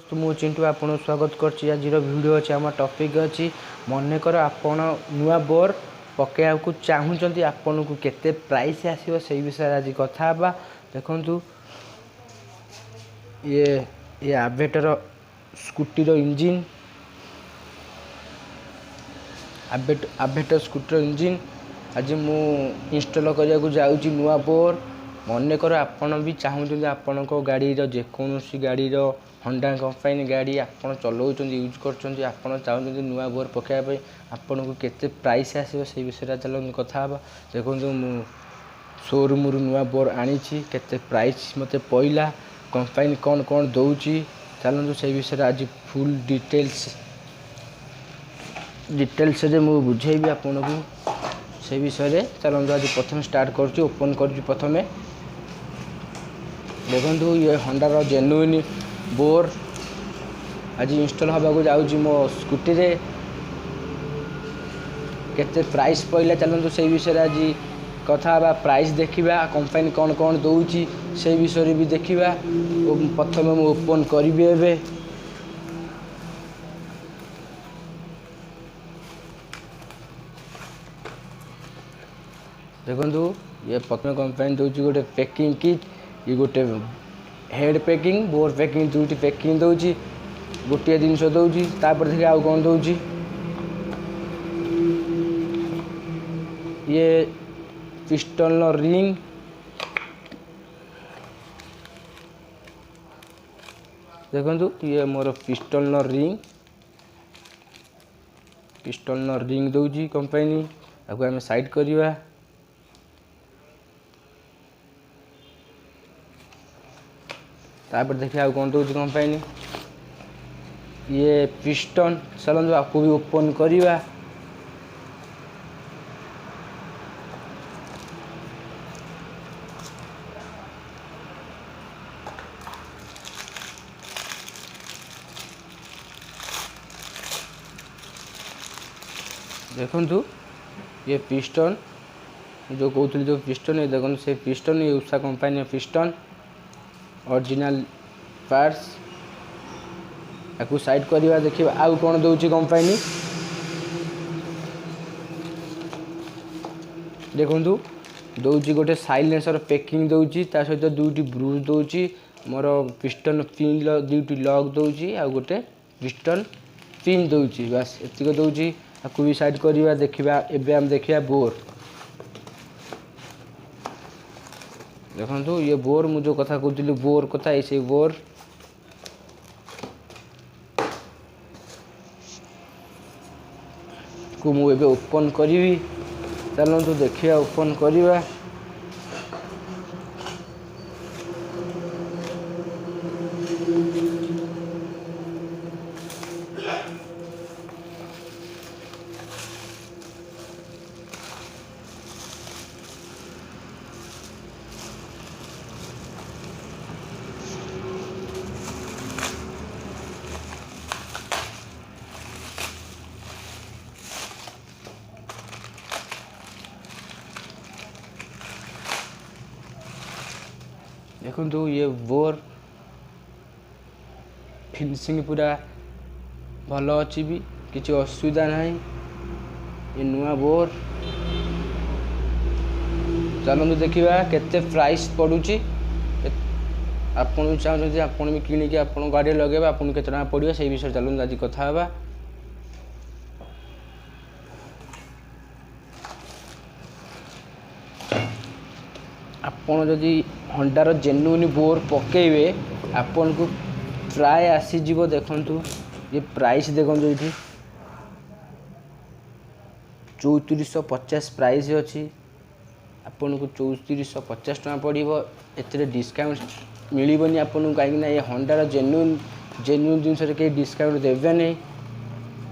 दोस्तों मु चिंटू आपन स्वागत करछि। आज वीडियो अछि आम टॉपिक अछि मनकर आपन नुआ बोर पकेया को चाहूचंती आपन को केते प्राइस आसीबो सेही विषय आज कथा बा। देखंतु ये आवेटर स्कूटी रो इंजन आवेटर स्कूटर इंजन आज मु इंस्टॉल करिया को जाउची नुआ बोर। मनकर आपन भी चाहूचंती आपन को गाड़ी रो जेकोनोसी गाड़ी रो होंडा कंपनी गाड़ी आपन चलाउचंती यूज करचंती आपन चाहूचंती नुआ बोर पकेया पे आपन को केते प्राइस आसीबो सेही विषय चलन कथा बा। देखंतु मु शोरूम रु नुआ बोर आनीची केते प्राइस मते पइला कंपनी कोन कोन दउची चलंतु सेही विषय आज फुल डिटेल्स रे मु बुझेबी आपन को सेही विषय रे चलंतु आज प्रथम स्टार्ट करछु ओपन करछु। प्रथम देखंतु ये होंडा रो जेन्युइन बोर आज इंस्टॉल हबा को जाउची मो स्कूटी रे केते प्राइस पइला चलंतु सेही विषय रे आज कथा बा। प्राइस देखिबा कंपनी कोन कोन दउची सेही विषय रे भी देखिबा। प्रथम मु ओपन करबी एबे देखंतु ये प्रथम कंपनी दउची गोटे पैकिंग किट ये गोटे हेड पैकिंग बोर पैकिंग दुटी पैकिंग दउची गोटे जिनस दउची तापर देखि आउ कोन दउची ये पिस्टन नो रिंग देखंतु ये मोर पिस्टन नो रिंग दउची कंपनी आको हम साइड करिवा। तापर देखिए आउ कौन दउची कंपनी ये पिस्टन चलंतु आपको भी ओपन करिवा। देखंतु ये पिस्टन जो कहते जो पिस्टन ये देखो से पिस्टन ये Usha company piston original parts आकु साइड करिवा। देखिबा आउ कोन दउची कंपनी देखंतु दउची गोटे साइलेंसर पैकिंग दउची ता सहित दुटी ब्रूज दउची मोर पिस्टन पिन दुटी लॉक दउची आ गोटे पिस्टन पिन दउची बस एतिक दउची आकु भी साइड करिवा। देखिबा एबे हम देखिया बोर देखंतु ये बोर मु जो कथा कहउतिली बोर कथा ऐसे बोर को मु एबे ओपन करिवी। चलंतु देखिया ओपन करिवा। देखंतु ये बोर फिनिशिंग पूरा भलो अछि भी किछि असुविधा नाही। ये नुआ बोर चलंतु देखिबा केते प्राइस पडुची आपन भी चाहते आपन भी किनि के आपन गाड़ी लगेबा आपन केते टका पडियो सेही विषय चलंतु आज कथा हबा। आपन जदि होंडा रो जेन्युइन बोर पकेइबे आपन को प्राय आसी जीवो। देखंतु ये प्राइस देखंतु इठी 3450 प्राइस अछि आपन को 3450 टका पड़िबो। एतरे डिस्काउंट मिलिबोनी आपन को काई ना ये होंडा रो जेन्युइन जिंस रे के डिस्काउंट देबे नै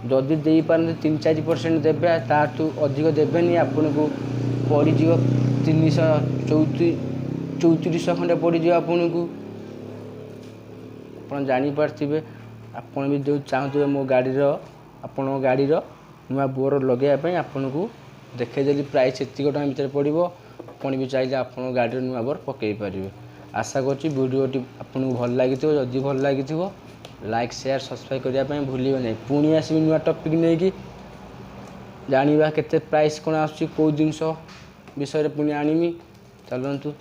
जदि देई पारन 3-4% देबे ताटू अधिक देबे नै आपन को पड़ी जीवो 334 खंडे पड़ी जीवो आपन को। आपन जानि पारथिबे आपन भी जो चाहते मो गाड़ी रो आपन गाड़ी रो नुआ बोर लगे पे आपन को देखे देली प्राइस एतिक टका भीतर पड़िबो। आपन भी चाहिए आपन गाड़ी रो नुआ बोर पकेई पारिबे। आशा करछि वीडियोटी आपन को भल लागिथिबो। जदि भल लागिथिबो लाइक शेयर सब्सक्राइब करने भूलिए नहीं। पुणी आसबि नुआ टॉपिक नहीं जानिबा केते प्राइस कोन आसुची को जिनस विषय पुणी आनिमी। चलतु।